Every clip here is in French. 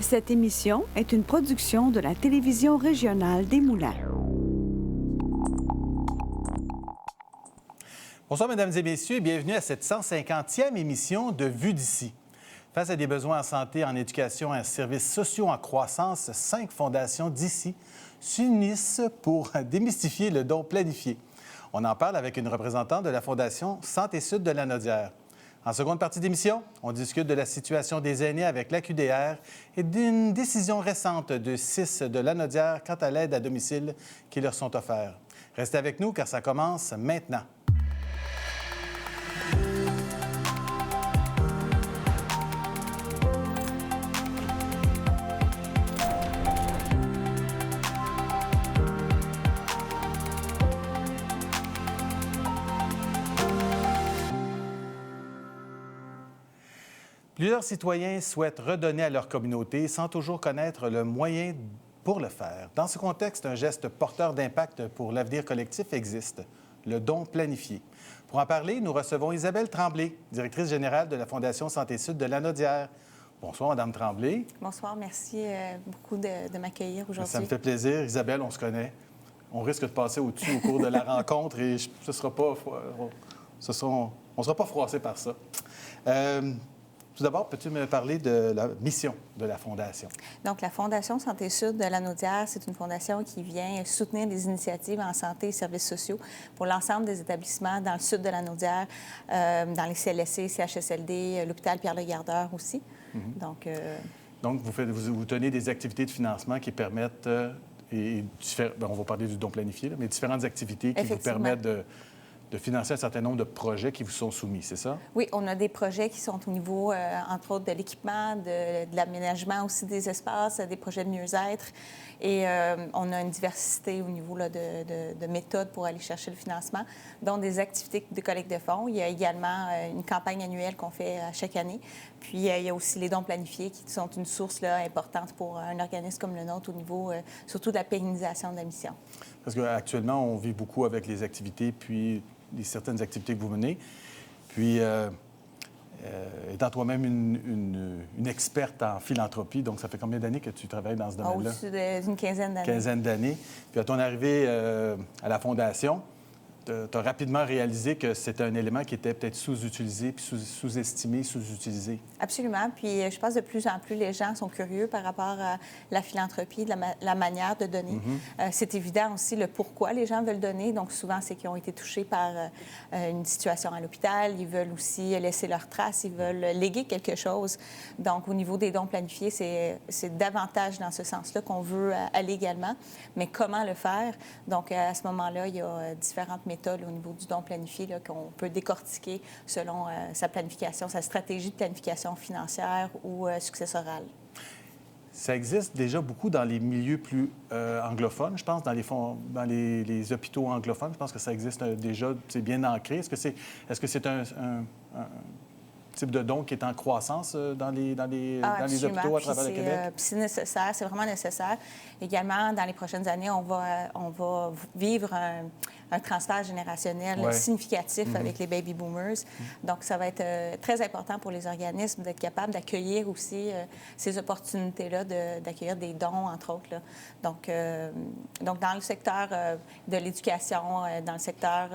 Cette émission est une production de la télévision régionale des Moulins. Bonsoir, mesdames et messieurs, et bienvenue à cette 150e émission de Vue d'ici. Face à des besoins en santé, en éducation et en services sociaux en croissance, 5 fondations d'ici s'unissent pour démystifier le don planifié. On en parle avec une représentante de la Fondation Santé Sud de Lanaudière. En seconde partie d'émission, on discute de la situation des aînés avec l'AQDR et d'une décision récente de CIS de Lanaudière quant à l'aide à domicile qui leur sont offerts. Restez avec nous car ça commence maintenant. Plusieurs citoyens souhaitent redonner à leur communauté sans toujours connaître le moyen pour le faire. Dans ce contexte, un geste porteur d'impact pour l'avenir collectif existe, le don planifié. Pour en parler, nous recevons Isabelle Tremblay, directrice générale de la Fondation Santé Sud de Lanaudière. Bonsoir, Madame Tremblay. Bonsoir, merci beaucoup de m'accueillir aujourd'hui. Ça me fait plaisir. Isabelle, on se connaît. On risque de passer au-dessus au cours de la rencontre et on ne sera pas froissé par ça. Tout d'abord, peux-tu me parler de la mission de la Fondation? Donc, la Fondation Santé Sud de Lanaudière, c'est une fondation qui vient soutenir des initiatives en santé et services sociaux pour l'ensemble des établissements dans le sud de Lanaudière, dans les CLSC, CHSLD, l'hôpital Pierre-le-Gardeur aussi. Mm-hmm. Donc, vous tenez des activités de financement qui permettent, on va parler du don planifié, mais différentes activités qui vous permettent de financer un certain nombre de projets qui vous sont soumis, c'est ça? Oui, on a des projets qui sont au niveau, entre autres, de l'équipement, de l'aménagement aussi des espaces, des projets de mieux-être. Et on a une diversité au niveau là, de méthodes pour aller chercher le financement, dont des activités de collecte de fonds. Il y a également une campagne annuelle qu'on fait à chaque année. Puis, il y a aussi les dons planifiés qui sont une source là, importante pour un organisme comme le nôtre au niveau, surtout de la pérennisation de la mission. Parce qu'actuellement, on vit beaucoup avec les activités, puis certaines activités que vous menez. Puis, étant toi-même une experte en philanthropie, donc ça fait combien d'années que tu travailles dans ce domaine-là? Au-dessus d'une quinzaine d'années. Quinzaine d'années. Puis, à ton arrivée à la Fondation, tu as rapidement réalisé que c'était un élément qui était peut-être sous-utilisé, puis sous-estimé, sous-utilisé. Absolument. Puis je pense que de plus en plus, les gens sont curieux par rapport à la philanthropie, la manière de donner. Mm-hmm. C'est évident aussi le pourquoi les gens veulent donner. Donc souvent, c'est qu'ils ont été touchés par une situation à l'hôpital. Ils veulent aussi laisser leur trace. Ils veulent léguer quelque chose. Donc au niveau des dons planifiés, c'est davantage dans ce sens-là qu'on veut aller également. Mais comment le faire? Donc à ce moment-là, il y a différentes méthodes au niveau du don planifié là, qu'on peut décortiquer selon sa planification, sa stratégie de planification financière ou successorale. Ça existe déjà beaucoup dans les milieux plus anglophones, je pense, dans les hôpitaux anglophones. Je pense que ça existe déjà, c'est bien ancré. Est-ce que c'est un type de don qui est en croissance dans les hôpitaux à travers le Québec? C'est nécessaire, c'est vraiment nécessaire. Également, dans les prochaines années, on va vivre un transfert générationnel significatif avec les baby boomers. Donc, ça va être très important pour les organismes d'être capables d'accueillir aussi ces opportunités-là, d'accueillir des dons, entre autres. Là. Donc, dans le secteur de l'éducation, dans le secteur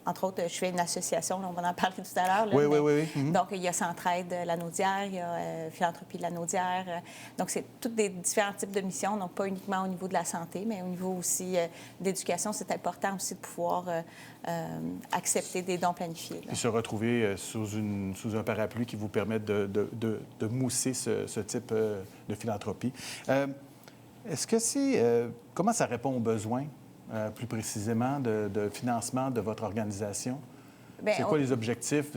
entre autres, je fais une association, là, on va en parler tout à l'heure. Oui. Mm-hmm. Donc, il y a Centraide Lanaudière, il y a Philanthropie de Lanaudière. Donc, c'est tous des différents types de missions, donc pas uniquement au niveau de la santé, mais au niveau aussi d'éducation. C'est important aussi de pouvoir accepter des dons planifiés. Puis se retrouver sous un parapluie qui vous permette de mousser ce type de philanthropie. Est-ce que comment ça répond aux besoins, plus précisément, de financement de votre organisation? C'est quoi les objectifs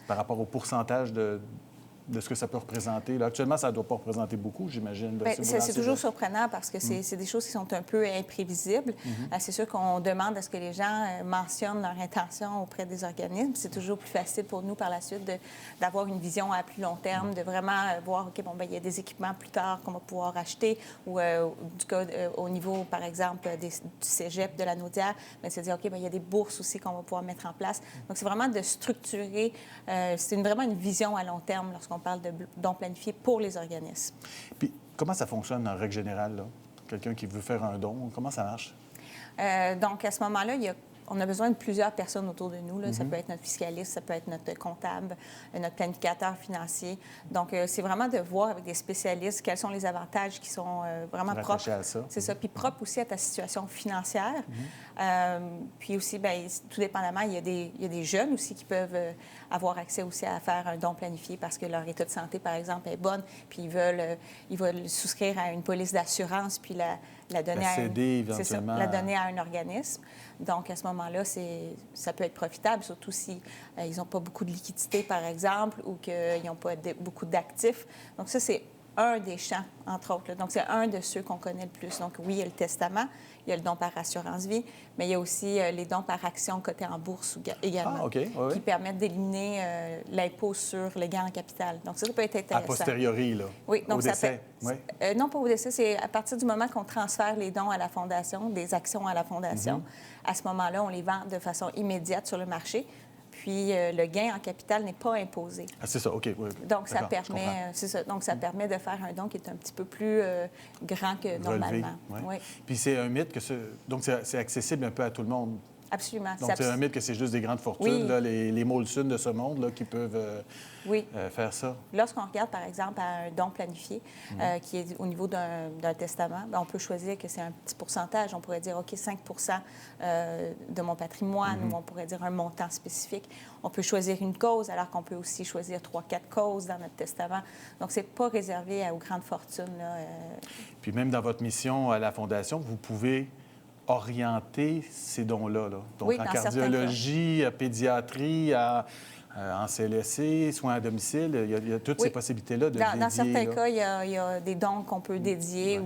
par rapport au pourcentage de ce que ça peut représenter? Là, actuellement, ça ne doit pas représenter beaucoup, j'imagine. C'est toujours surprenant parce que c'est des choses qui sont un peu imprévisibles. C'est sûr qu'on demande à ce que les gens mentionnent leur intention auprès des organismes. C'est toujours plus facile pour nous par la suite d'avoir une vision à plus long terme, de vraiment voir, OK, il y a des équipements plus tard qu'on va pouvoir acheter ou au niveau, par exemple, du cégep de Lanaudière, c'est de dire, OK, il y a des bourses aussi qu'on va pouvoir mettre en place. Donc, c'est vraiment de structurer. C'est vraiment une vision à long terme lorsqu'on on parle de dons planifiés pour les organismes. Puis, comment ça fonctionne en règle générale, là? Quelqu'un qui veut faire un don, comment ça marche? Donc, à ce moment-là, on a besoin de plusieurs personnes autour de nous. Là. Ça peut être notre fiscaliste, ça peut être notre comptable, notre planificateur financier. Donc, c'est vraiment de voir avec des spécialistes quels sont les avantages qui sont vraiment propres. À ça. C'est ça. Puis propres aussi à ta situation financière. Puis aussi, bien, tout dépendamment, il y a des jeunes aussi qui peuvent avoir accès aussi à faire un don planifié parce que leur état de santé, par exemple, est bonne. Puis ils veulent souscrire à une police d'assurance puis la donner la donner à un organisme. Donc, à ce moment-là, ça peut être profitable, surtout si ils n'ont pas beaucoup de liquidité, par exemple, ou qu'ils n'ont pas beaucoup d'actifs. Donc, ça, c'est un des champs, entre autres. Là. Donc, c'est un de ceux qu'on connaît le plus. Donc, oui, il y a le testament, il y a le don par assurance-vie, mais il y a aussi les dons par action cotés en bourse également, qui permettent d'éliminer l'impôt sur les gains en capital. Donc, ça peut être intéressant. A posteriori, là, oui, donc au décès? Non, pas au décès. C'est à partir du moment qu'on transfère les dons à la Fondation, des actions à la Fondation, à ce moment-là, on les vend de façon immédiate sur le marché. Puis le gain en capital n'est pas imposé. Ah, c'est ça, OK. Oui. Donc, ça permet de faire un don qui est un petit peu plus grand que normalement. Oui. Puis c'est un mythe que donc c'est accessible un peu à tout le monde. Absolument. Donc, c'est un mythe que c'est juste des grandes fortunes, là, les Molson de ce monde là, qui peuvent faire ça. Lorsqu'on regarde, par exemple, à un don planifié qui est au niveau d'un testament, bien, on peut choisir que c'est un petit pourcentage. On pourrait dire, OK, 5 de mon patrimoine, ou on pourrait dire un montant spécifique. On peut choisir une cause, alors qu'on peut aussi choisir 3-4 causes dans notre testament. Donc, c'est pas réservé aux grandes fortunes. Là, Puis même dans votre mission à la Fondation, vous pouvez orienter ces dons-là. Là. Donc, en cardiologie, pédiatrie, en CLSC, soins à domicile, il y a toutes ces possibilités-là de dédier. Dans certains cas, il y a des dons qu'on peut dédier.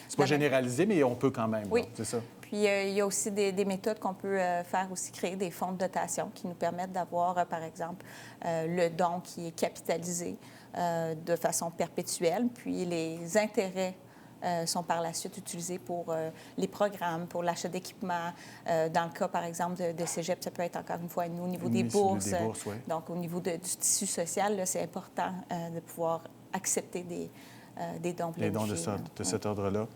C'est pas généralisé, mais on peut quand même. Oui. C'est ça. Puis, il y a aussi des méthodes qu'on peut faire aussi, créer des fonds de dotation qui nous permettent d'avoir, par exemple, le don qui est capitalisé de façon perpétuelle, puis les intérêts sont par la suite utilisés pour les programmes, pour l'achat d'équipements. Dans le cas, par exemple, de Cégep, ça peut être encore une fois au niveau des bourses. Donc, au niveau du tissu social, là, c'est important de pouvoir accepter des dons planifiés. Les dons de cet ordre-là.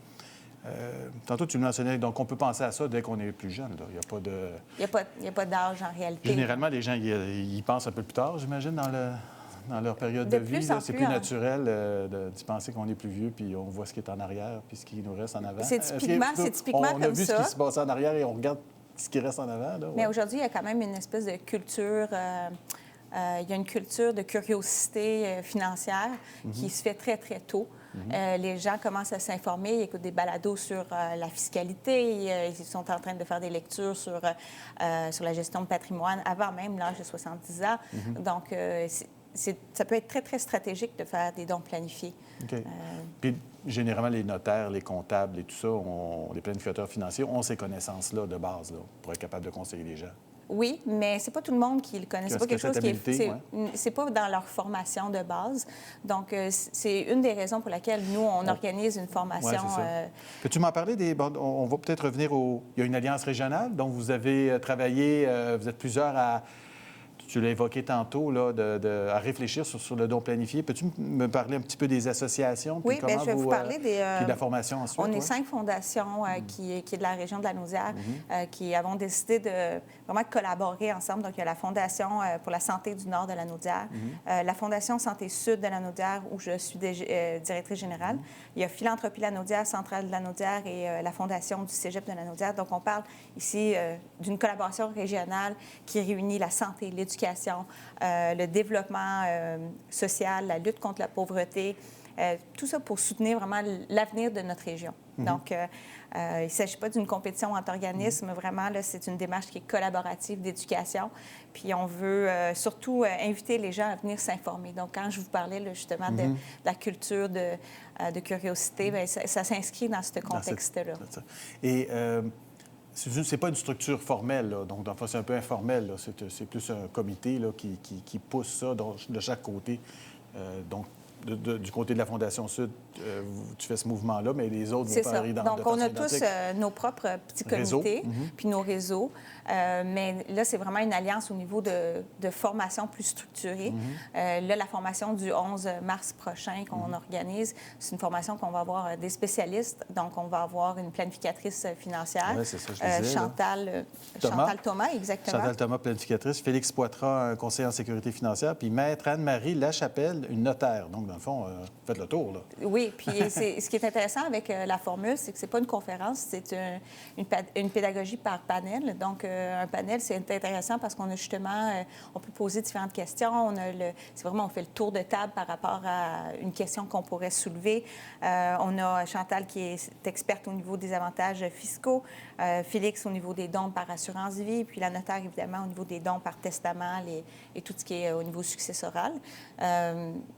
Tantôt, tu me mentionnais, donc on peut penser à ça dès qu'on est plus jeune. Là. Il n'y a pas de... Il n'y a pas d'âge en réalité. Généralement, les gens, ils pensent un peu plus tard, j'imagine, dans leur période de vie. C'est plus naturel d'y penser qu'on est plus vieux, puis on voit ce qui est en arrière, puis ce qui nous reste en avant. C'est typiquement comme ça. On a vu ce qui se passe en arrière et on regarde ce qui reste en avant. Là, Mais aujourd'hui, il y a quand même une espèce de culture... il y a une culture de curiosité financière qui se fait très, très tôt. Les gens commencent à s'informer, ils écoutent des balados sur la fiscalité, ils sont en train de faire des lectures sur la gestion de patrimoine avant même l'âge de 70 ans. Donc, ça peut être très, très stratégique de faire des dons planifiés. OK. Puis, généralement, les notaires, les comptables et tout ça, les planificateurs financiers ont ces connaissances-là de base là, pour être capable de conseiller les gens. Oui, mais c'est pas tout le monde qui le connaît. C'est pas quelque chose qui c'est pas dans leur formation de base. Donc, c'est une des raisons pour laquelle nous, on organise une formation. Peux-tu m'en parler on va peut-être revenir Il y a une alliance régionale dont vous avez travaillé, vous êtes plusieurs à... Tu l'as évoqué tantôt, là, à réfléchir sur le don planifié. Peux-tu me parler un petit peu des associations? Oui, bien, je vais vous parler puis de la formation ensuite. On est 5 fondations qui est de la région de la Naudière qui avons décidé de vraiment collaborer ensemble. Donc, il y a la Fondation pour la santé du nord de la Naudière, la Fondation Santé Sud de la Naudière, où je suis directrice générale. Il y a Philanthropie la Naudière, Centrale de la Naudière et la Fondation du Cégep de la Naudière. Donc, on parle ici d'une collaboration régionale qui réunit la santé, l'éducation, le développement social, la lutte contre la pauvreté, tout ça pour soutenir vraiment l'avenir de notre région. Donc, il ne s'agit pas d'une compétition entre organismes, vraiment, là, c'est une démarche qui est collaborative d'éducation. Puis, on veut surtout inviter les gens à venir s'informer. Donc, quand je vous parlais là, justement de la culture de curiosité, bien, ça s'inscrit dans ce contexte-là. Et c'est pas une structure formelle, là. Donc, dans le fond, c'est un peu informel. C'est plus un comité là, qui pousse ça de chaque côté. Donc, du côté de la Fondation Sud, tu fais ce mouvement-là, mais les autres vont pas arriver dans Donc, on a tous nos propres petits comités, puis nos réseaux. Mais là, c'est vraiment une alliance au niveau de formation plus structurée. Là, la formation du 11 mars prochain qu'on organise, c'est une formation qu'on va avoir des spécialistes. Donc, on va avoir une planificatrice financière, c'est ça, je disais, Chantal Thomas, exactement. Chantal Thomas, planificatrice. Félix Poitras, un conseiller en sécurité financière. Puis Maître Anne-Marie Lachapelle, une notaire. Donc, dans le fond, faites le tour, là. Oui, puis ce qui est intéressant avec la formule, c'est que c'est pas une conférence, c'est une pédagogie par panel. Donc, un panel, c'est intéressant parce qu'on a justement, on peut poser différentes questions. C'est vraiment, on fait le tour de table par rapport à une question qu'on pourrait soulever. On a Chantal qui est experte au niveau des avantages fiscaux, Félix au niveau des dons par assurance vie, puis la notaire, évidemment, au niveau des dons par testament et tout ce qui est au niveau successoral.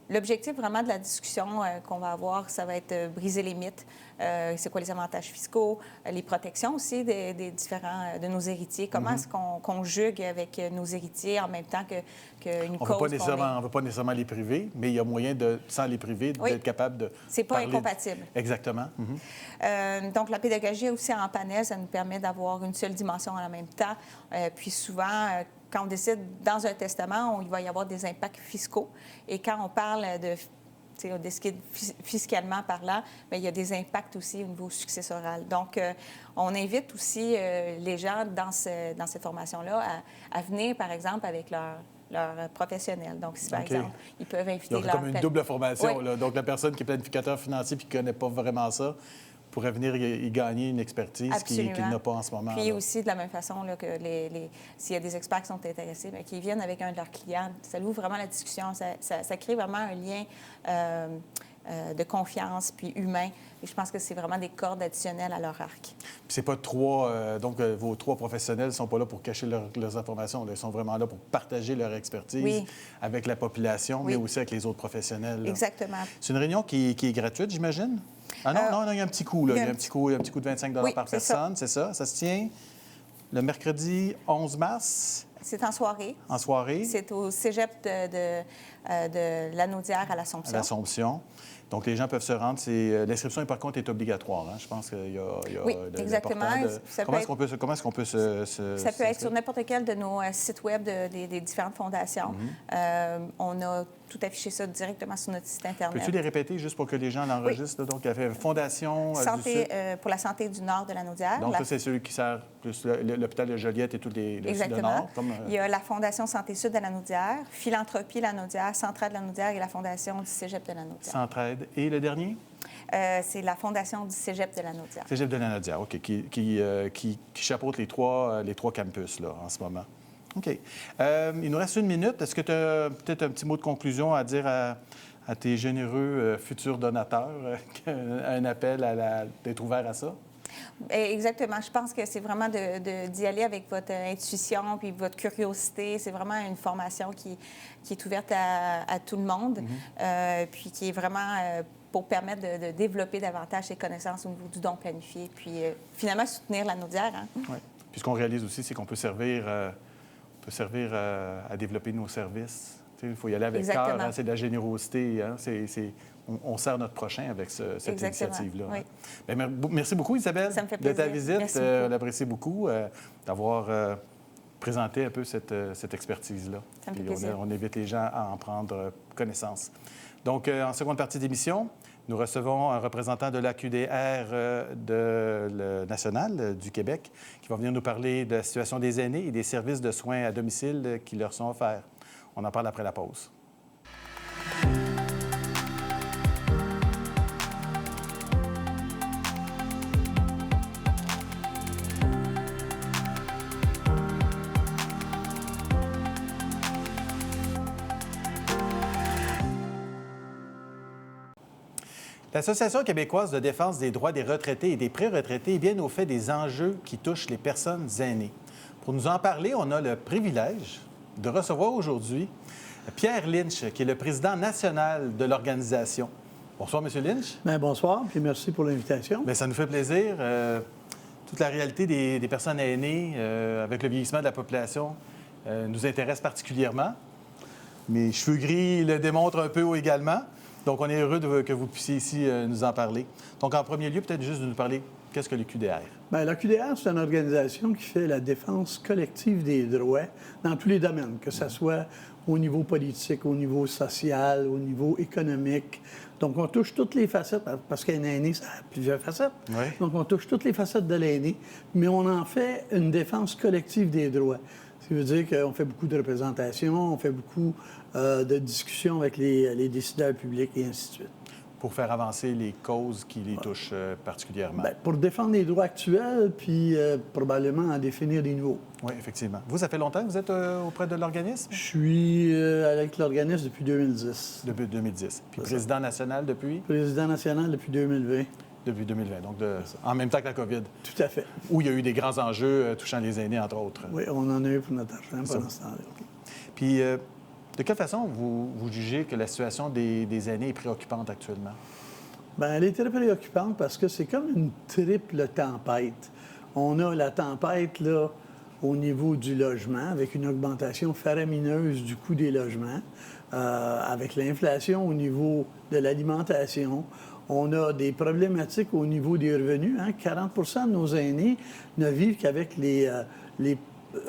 L'objectif vraiment de la discussion qu'on va avoir, ça va être briser les mythes. C'est quoi les avantages fiscaux, les protections aussi des différents de nos héritiers. Comment est-ce qu'on conjugue avec nos héritiers en même temps qu'une cause? On ne veut pas nécessairement les priver, mais il y a moyen, sans les priver, d'être capable de C'est pas incompatible. Exactement. Donc, la pédagogie aussi en panel, ça nous permet d'avoir une seule dimension en même temps. Puis souvent, quand on décide dans un testament, il va y avoir des impacts fiscaux. Et quand on parle de fiscalement parlant, bien, il y a des impacts aussi au niveau successoral. Donc, on invite aussi les gens dans cette formation-là à venir, par exemple, avec leur professionnel. Donc, si, par exemple, ils peuvent inviter leur... comme une double formation, là. Donc, la personne qui est planificateur financier et qui ne connaît pas vraiment ça pourrait venir y gagner une expertise qu'il n'a pas en ce moment. Puis aussi, de la même façon, là, que s'il y a des experts qui sont intéressés, bien, qu'ils viennent avec un de leurs clients, ça ouvre vraiment la discussion. Ça crée vraiment un lien de confiance puis humain. Et je pense que c'est vraiment des cordes additionnelles à leur arc. Puis c'est pas vos 3 professionnels ne sont pas là pour cacher leurs informations. Là. Ils sont vraiment là pour partager leur expertise avec la population, mais aussi avec les autres professionnels. Là. Exactement. C'est une réunion qui est gratuite, j'imagine? Ah non, il y a un petit coût, là. Il y a un petit coût de 25 par personne, c'est ça? Ça se tient le mercredi 11 mars? C'est en soirée. En soirée? C'est au cégep de Lanaudière à l'Assomption. À l'Assomption. Donc, les gens peuvent se rendre. L'inscription, par contre, est obligatoire. Hein? Je pense qu'il y a oui, exactement. Comment est-ce qu'on peut se Ça peut être sur n'importe quel de nos sites web des différentes fondations. On a tout affiché ça directement sur notre site Internet. Peux-tu les répéter juste pour que les gens l'enregistrent? Oui. Donc, il y a Fondation pour la santé du Nord de Lanaudière. Donc, ça, c'est celui qui sert plus l'hôpital de Joliette et tous les Sud de Nord. Il y a la Fondation Santé Sud de Lanaudière, Philanthropie Lanaudière, Centraide Lanaudière et la Fondation du cégep de Lanaudière. Centraide. Et le dernier? C'est la Fondation du cégep de Lanaudière. Cégep de Lanaudière, OK, qui chapeaute les trois campus, là, en ce moment. OK. Il nous reste 1 minute. Est-ce que tu as peut-être un petit mot de conclusion à dire à tes généreux futurs donateurs, un appel d'être ouvert à ça? Exactement. Je pense que c'est vraiment d'y aller avec votre intuition puis votre curiosité. C'est vraiment une formation qui est ouverte à tout le monde, puis qui est vraiment pour permettre de développer davantage ses connaissances au niveau du don planifié, puis finalement soutenir Lanaudière. Hein? Oui. Puis ce qu'on réalise aussi, c'est qu'on peut servir à développer nos services. Il faut y aller avec cœur, hein? C'est de la générosité. Hein? On sert notre prochain avec cette initiative-là. Oui. Hein? Bien, merci beaucoup, Isabelle, ça me fait plaisir. de ta visite. On l'apprécie beaucoup d'avoir présenté un peu cette expertise-là. Ça me fait plaisir. On invite les gens à en prendre connaissance. Donc, en seconde partie d'émission, nous recevons un représentant de l'AQDR national du Québec qui va venir nous parler de la situation des aînés et des services de soins à domicile qui leur sont offerts. On en parle après la pause. L'Association québécoise de défense des droits des retraités et des pré-retraités est bien au fait des enjeux qui touchent les personnes aînées. Pour nous en parler, on a le privilège de recevoir aujourd'hui Pierre Lynch, qui est le président national de l'organisation. Bonsoir, M. Lynch. Bien, bonsoir, puis merci pour l'invitation. Bien, ça nous fait plaisir. Toute la réalité des personnes aînées, avec le vieillissement de la population, nous intéresse particulièrement. Mes cheveux gris le démontrent un peu également. Donc, on est heureux que vous puissiez ici nous en parler. Donc, en premier lieu, peut-être juste de nous parler, qu'est-ce que le QDR? Bien, la QDR, c'est une organisation qui fait la défense collective des droits dans tous les domaines, que ce soit au niveau politique, au niveau social, au niveau économique. Donc, on touche toutes les facettes, parce qu'un aîné, ça a plusieurs facettes. Oui. Donc, on touche toutes les facettes de l'aîné, mais on en fait une défense collective des droits. Ça veut dire qu'on fait beaucoup de représentations, on fait beaucoup de discussions avec les décideurs publics et ainsi de suite. Pour faire avancer les causes qui les touchent particulièrement. Bien, pour défendre les droits actuels, puis probablement en définir des nouveaux. Oui, effectivement. Vous, ça fait longtemps que vous êtes auprès de l'organisme? Je suis avec l'organisme depuis 2010. Depuis 2010. Puis président national depuis? Président national depuis 2020. Depuis 2020, donc en même temps que la COVID. Tout à fait. Où il y a eu des grands enjeux touchant les aînés, entre autres. Oui, on en a eu pour notre argent pendant ce temps-là. Puis, de quelle façon vous jugez que la situation des aînés est préoccupante actuellement? Bien, elle est très préoccupante parce que c'est comme une triple tempête. On a la tempête, là, au niveau du logement, avec une augmentation faramineuse du coût des logements, avec l'inflation au niveau de l'alimentation. On a des problématiques au niveau des revenus. 40 de nos aînés ne vivent qu'avec les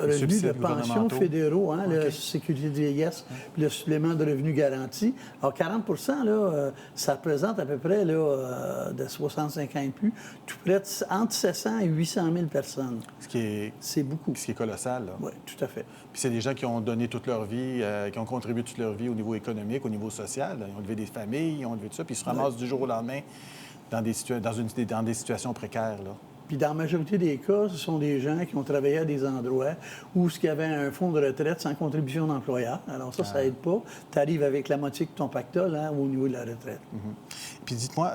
revenus de pension fédéraux, la sécurité de vieillesse, puis le supplément de revenus garanti. Alors, 40 là, ça représente à peu près là, de 65 ans et plus, tout près entre 700 et 800 000 personnes. C'est beaucoup. Ce qui est colossal. Oui, tout à fait. Puis c'est des gens qui ont donné toute leur vie, qui ont contribué toute leur vie au niveau économique, au niveau social. Ils ont élevé des familles, ils ont élevé tout ça, puis ils se ramassent du jour au lendemain dans des situations précaires, là. Puis dans la majorité des cas, ce sont des gens qui ont travaillé à des endroits où il y avait un fonds de retraite sans contribution d'employeur. Alors ça aide pas. Tu arrives avec la moitié de ton pactole au niveau de la retraite. Puis dites-moi,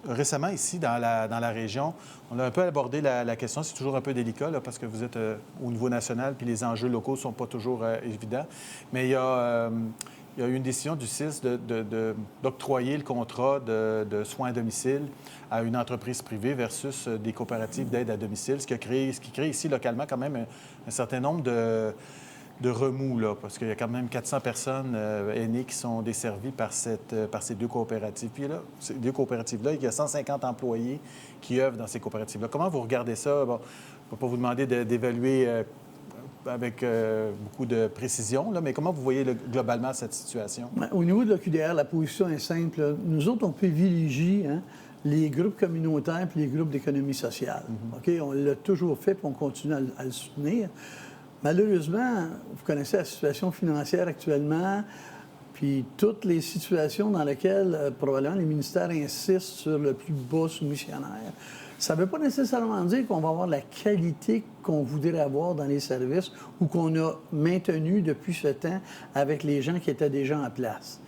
récemment ici, dans la région, on a un peu abordé la question. C'est toujours un peu délicat, là, parce que vous êtes au niveau national, puis les enjeux locaux ne sont pas toujours évidents. Mais il y a eu une décision du CIS d'octroyer le contrat de soins à domicile à une entreprise privée versus des coopératives d'aide à domicile, ce qui crée ici localement quand même un certain nombre de remous, là, parce qu'il y a quand même 400 personnes aînées qui sont desservies par ces deux coopératives. Puis là, ces deux coopératives-là, il y a 150 employés qui œuvrent dans ces coopératives-là. Comment vous regardez ça? Bon, je ne vais pas vous demander d'évaluer avec beaucoup de précision, là, mais comment vous voyez globalement cette situation? Bien, au niveau de l'OQDR, la position est simple. Là. Nous autres, on privilégie les groupes communautaires et les groupes d'économie sociale. OK? On l'a toujours fait et on continue à le soutenir. Malheureusement, vous connaissez la situation financière actuellement, puis toutes les situations dans lesquelles probablement les ministères insistent sur le plus bas soumissionnaire. Ça ne veut pas nécessairement dire qu'on va avoir la qualité qu'on voudrait avoir dans les services ou qu'on a maintenu depuis ce temps avec les gens qui étaient déjà en place.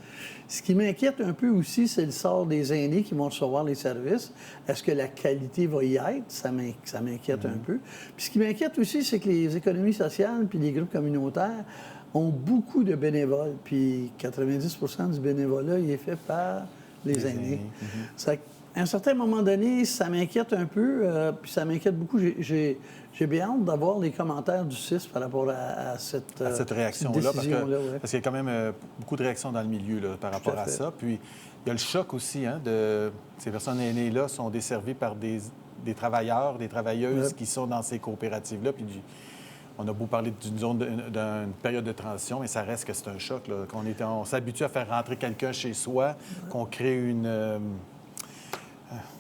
Ce qui m'inquiète un peu aussi, c'est le sort des aînés qui vont recevoir les services. Est-ce que la qualité va y être? Ça m'inquiète un peu. Puis ce qui m'inquiète aussi, c'est que les économies sociales puis les groupes communautaires ont beaucoup de bénévoles. Puis 90 du bénévolat, il est fait par les aînés. À un certain moment donné, ça m'inquiète un peu, puis ça m'inquiète beaucoup. J'ai bien hâte d'avoir les commentaires du CIS par rapport à cette réaction-là, parce qu'il y a quand même beaucoup de réactions dans le milieu là, par rapport à ça. Puis il y a le choc aussi, de ces personnes aînées-là sont desservies par des travailleurs, des travailleuses qui sont dans ces coopératives-là. Puis on a beau parler d'une période de transition, mais ça reste que c'est un choc. Là, on s'habitue à faire rentrer quelqu'un chez soi, qu'on crée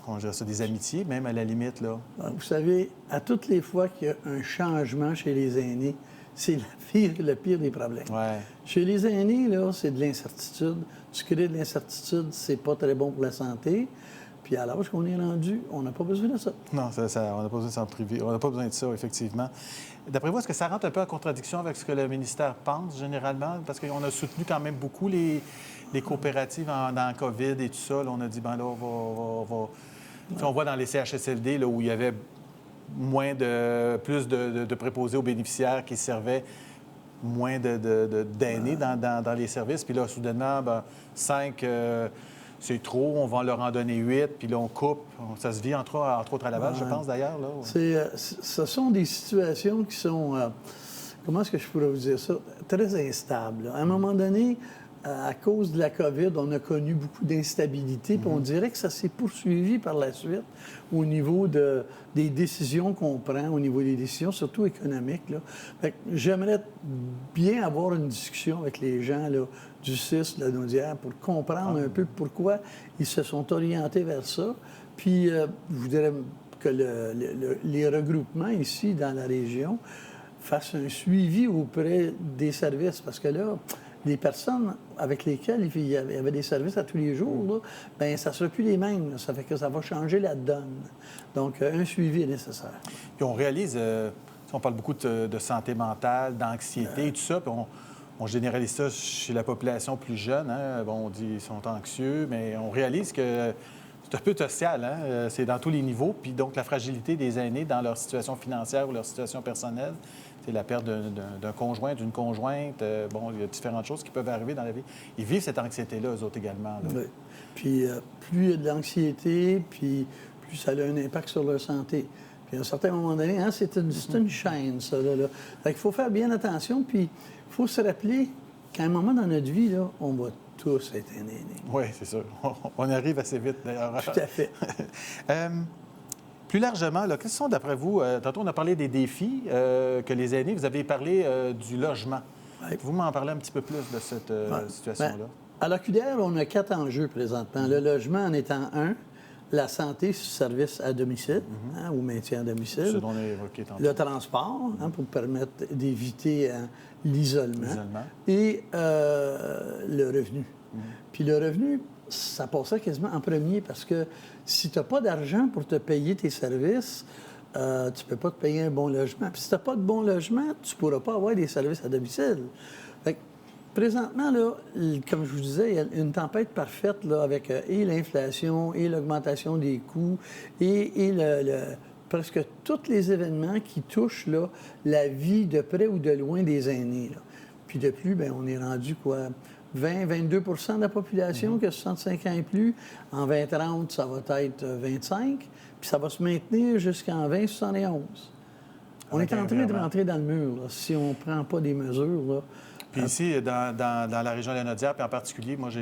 on dirait ça, des amitiés, même à la limite, là. Vous savez, à toutes les fois qu'il y a un changement chez les aînés, c'est le pire des problèmes. Ouais. Chez les aînés, là, c'est de l'incertitude. Tu crées de l'incertitude, c'est pas très bon pour la santé. Puis à l'âge qu'on est rendu, on n'a pas besoin de ça. Non, on n'a pas besoin de s'en priver. On n'a pas besoin de ça, effectivement. D'après vous, est-ce que ça rentre un peu en contradiction avec ce que le ministère pense, généralement? Parce qu'on a soutenu quand même beaucoup les coopératives dans la COVID et tout ça. Là, on a dit, ben là, on voit dans les CHSLD là, où il y avait plus de préposés aux bénéficiaires qui servaient moins d'aînés dans les services. Puis là, soudainement, 5, c'est trop, on va leur en donner 8, puis là, on coupe. Ça se vit entre autres à Laval, je pense, d'ailleurs. Là. Ce sont des situations qui sont, comment est-ce que je pourrais vous dire ça, très instables. À un moment donné, à cause de la COVID, on a connu beaucoup d'instabilité, puis on dirait que ça s'est poursuivi par la suite au niveau des décisions qu'on prend, au niveau des décisions, surtout économiques. Là. Fait que j'aimerais bien avoir une discussion avec les gens là, du CIS, de la Naudière, pour comprendre un peu pourquoi ils se sont orientés vers ça. Puis, je voudrais que les regroupements ici, dans la région, fassent un suivi auprès des services, parce que là, les personnes avec lesquelles il y avait des services à tous les jours, là, bien, ça ne sera plus les mêmes. Là. Ça fait que ça va changer la donne. Donc, un suivi est nécessaire. Puis on réalise, on parle beaucoup de santé mentale, d'anxiété et tout ça, puis on généralise ça chez la population plus jeune. Hein? Bon, on dit qu'ils sont anxieux, mais on réalise que c'est un peu social. Hein? C'est dans tous les niveaux. Puis donc, la fragilité des aînés dans leur situation financière ou leur situation personnelle, c'est la perte d'un conjoint, d'une conjointe. Bon, il y a différentes choses qui peuvent arriver dans la vie. Ils vivent cette anxiété-là, eux autres également. Là. Oui. Puis, plus il y a de l'anxiété, puis plus ça a un impact sur leur santé. Puis, à un certain moment donné, hein, c'est une chaîne, ça. Là. Fait qu'il faut faire bien attention, puis il faut se rappeler qu'à un moment dans notre vie, là, on va tous être un aîné. Oui, c'est sûr. On arrive assez vite, d'ailleurs. Tout à fait. Plus largement, là, quels sont, d'après vous, tantôt on a parlé des défis que les aînés, vous avez parlé du logement. Oui. Vous m'en parler un petit peu plus de cette situation-là? Bien, à l'OQDR, on a 4 enjeux présentement. Le logement en étant un, la santé, service à domicile, hein, ou maintien à domicile. Ce dont on a évoqué tantôt. Le transport, hein, pour permettre d'éviter l'isolement. Et le revenu. Puis le revenu, ça passait quasiment en premier parce que si tu n'as pas d'argent pour te payer tes services, tu ne peux pas te payer un bon logement. Puis si tu n'as pas de bon logement, tu ne pourras pas avoir des services à domicile. Fait que, présentement, là, comme je vous disais, il y a une tempête parfaite là, avec et l'inflation, et l'augmentation des coûts, et presque tous les événements qui touchent là, la vie de près ou de loin des aînés. Là. Puis de plus, bien, on est rendu quoi? 20-22 de la population qui a 65 ans et plus. En 2030, ça va être 25, puis ça va se maintenir jusqu'en 2071. On est en train de rentrer dans le mur, là, si on ne prend pas des mesures. Là. Puis ici, dans la région de la Naudière, puis en particulier, moi, je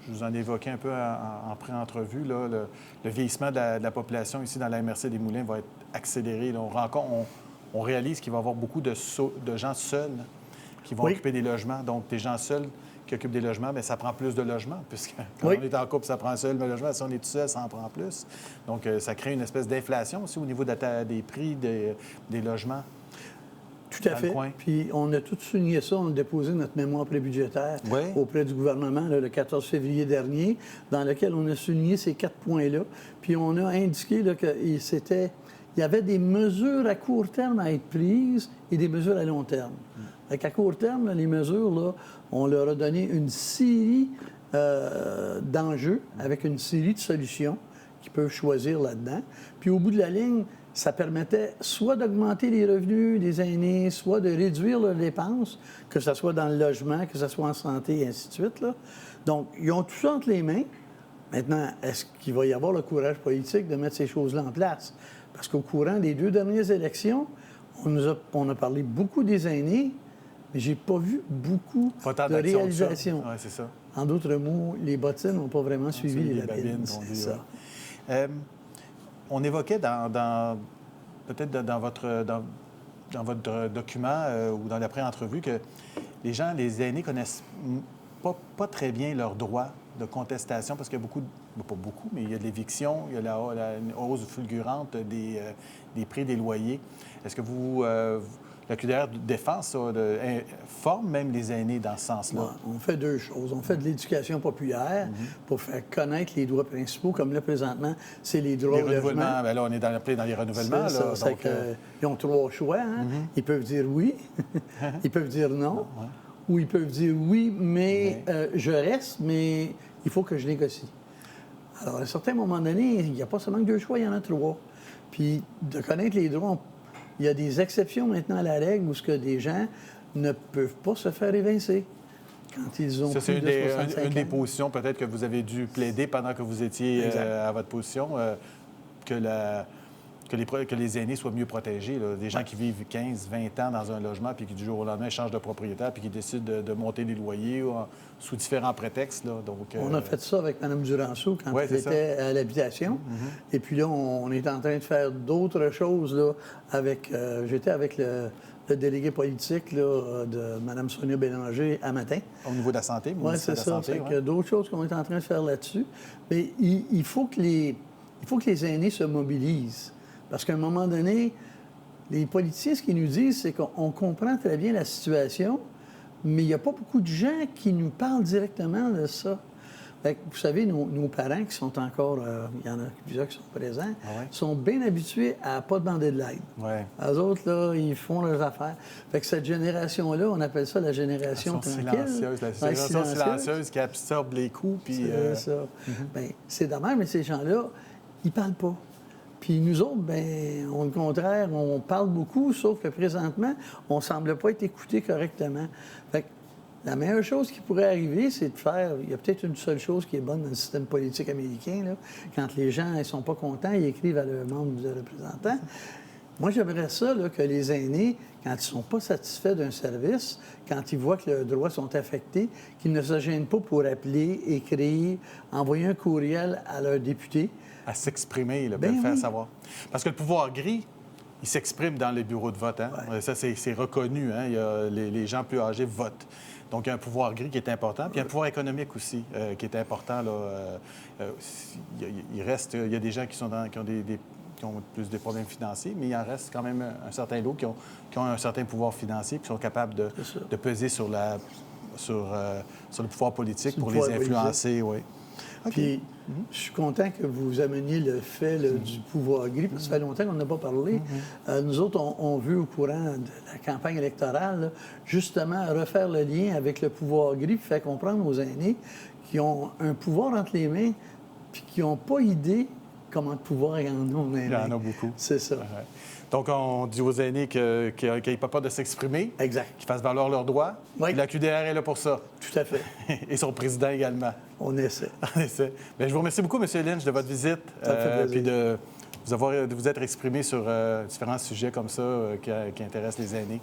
vous en ai évoqué un peu en pré-entrevue, là, le vieillissement de la population ici dans la MRC des Moulins va être accéléré. Là. On réalise qu'il va y avoir beaucoup de gens seuls qui vont occuper des logements. Donc, des gens seuls qui occupent des logements, bien, ça prend plus de logements, puisque quand on est en couple, ça prend un seul logement. Si on est tout seul, ça en prend plus. Donc, ça crée une espèce d'inflation aussi au niveau des prix des logements. Tout à fait. Puis on a tout souligné ça. On a déposé notre mémoire prébudgétaire auprès du gouvernement là, le 14 février dernier, dans lequel on a souligné ces 4 points-là. Puis on a indiqué qu'il y avait des mesures à court terme à être prises et des mesures à long terme. À court terme, là, les mesures, là, on leur a donné une série d'enjeux avec une série de solutions qu'ils peuvent choisir là-dedans. Puis au bout de la ligne, ça permettait soit d'augmenter les revenus des aînés, soit de réduire leurs dépenses, que ce soit dans le logement, que ce soit en santé, et ainsi de suite. Là. Donc, ils ont tout ça entre les mains. Maintenant, est-ce qu'il va y avoir le courage politique de mettre ces choses-là en place? Parce qu'au courant des 2 dernières élections, on a parlé beaucoup des aînés, mais j'ai pas vu beaucoup de réalisations. Oui, c'est ça. En d'autres mots, les bottines n'ont pas vraiment suivi les babines. C'est ça. On évoquait peut-être dans votre document ou dans la pré-entrevue que les aînés connaissent pas très bien leurs droits de contestation parce qu'il y a pas beaucoup, mais il y a de l'éviction, il y a une hausse fulgurante des prix des loyers. Est-ce que la QDR défend ça, forme même les aînés dans ce sens-là? Ouais, on fait 2 choses. On fait de l'éducation populaire pour faire connaître les droits principaux, comme là, présentement, c'est les droits au logement. Bien là, on est dans les renouvellements. Ils ont 3 choix. Hein? Ils peuvent dire oui, ils peuvent dire non, ou ils peuvent dire oui, mais je reste, mais il faut que je négocie. Alors, à un certain moment donné, il n'y a pas seulement que 2 choix, il y en a 3. Puis, de connaître les droits, il y a des exceptions maintenant à la règle où des gens ne peuvent pas se faire évincer quand ils ont plus de 65 ans. C'est une des positions peut-être que vous avez dû plaider pendant que vous étiez à votre position, que que les aînés soient mieux protégés. Là. Des gens qui vivent 15, 20 ans dans un logement, puis qui du jour au lendemain changent de propriétaire, puis qui décident de monter les loyers sous différents prétextes. Là. Donc, on a fait ça avec Mme Duranceau quand ouais, elle était à l'habitation. Et puis là, on est en train de faire d'autres choses. Là, j'étais avec le délégué politique là, de Mme Sonia Bélanger à matin. Au niveau de la santé, oui, c'est ça. Il y a d'autres choses qu'on est en train de faire là-dessus. Mais il faut que les aînés se mobilisent. Parce qu'à un moment donné, les politiciens, ce qu'ils nous disent, c'est qu'on comprend très bien la situation, mais il n'y a pas beaucoup de gens qui nous parlent directement de ça. Fait que, vous savez, nos parents qui sont encore, il y en a plusieurs qui sont présents, sont bien habitués à ne pas demander de l'aide. Ouais. Les autres, là, ils font leurs affaires. Fait que cette génération-là, on appelle ça la génération tranquille. La génération silencieuse qui absorbe les coups. Puis, c'est ça. Bien, c'est dommage, mais ces gens-là, ils ne parlent pas. Puis nous autres, bien, au contraire, on parle beaucoup, sauf que présentement, on ne semble pas être écouté correctement. Fait que la meilleure chose qui pourrait arriver, c'est de faire... Il y a peut-être une seule chose qui est bonne dans le système politique américain, là. Quand les gens ne sont pas contents, ils écrivent à leurs membres de représentants. Moi, j'aimerais ça, là, que les aînés, quand ils ne sont pas satisfaits d'un service, quand ils voient que leurs droits sont affectés, qu'ils ne se gênent pas pour appeler, écrire, envoyer un courriel à leur député. À s'exprimer, là, le faire savoir. Parce que le pouvoir gris, il s'exprime dans les bureaux de vote. Hein? Ouais. Ça, c'est reconnu. Hein? Il y a les gens plus âgés votent. Donc, il y a un pouvoir gris qui est important. Puis, il y a un pouvoir économique aussi qui est important. Là. Il y a des gens qui ont plus des problèmes financiers, mais il en reste quand même un certain lot qui ont un certain pouvoir financier, qui sont capables de peser sur le pouvoir politique pour les influencer. Oui. Okay. Puis, je suis content que vous ameniez le fait du pouvoir gris, parce que ça fait longtemps qu'on n'a pas parlé. Nous autres, on veut, au courant de la campagne électorale, là, justement, refaire le lien avec le pouvoir gris, puis faire comprendre aux aînés qui ont un pouvoir entre les mains, puis qui n'ont pas idée comment de pouvoir il y en a. Il y en a beaucoup. C'est ça. Ouais. Donc, on dit aux aînés qu'ils n'aient pas peur de s'exprimer. Exact. Qu'ils fassent valoir leurs droits. Oui. Puis la QDR est là pour ça. Tout à fait. Et son président également. On essaie. On essaie. Bien, je vous remercie beaucoup, M. Lynch, de votre visite. Ça fait plaisir. Puis de vous être exprimé sur différents sujets comme ça qui intéressent les aînés.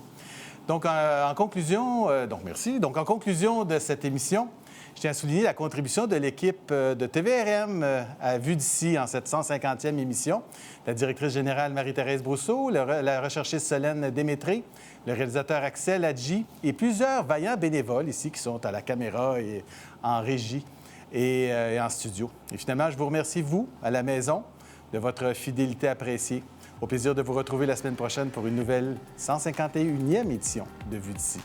Donc, en conclusion, merci. Donc, en conclusion de cette émission, je tiens à souligner la contribution de l'équipe de TVRM à Vue d'ici en cette 150e émission. La directrice générale Marie-Thérèse Brousseau, la recherchiste Solène Démétré, le réalisateur Axel Hadji et plusieurs vaillants bénévoles ici qui sont à la caméra et en régie et en studio. Et finalement, je vous remercie, vous, à la maison, de votre fidélité appréciée. Au plaisir de vous retrouver la semaine prochaine pour une nouvelle 151e édition de Vue d'ici.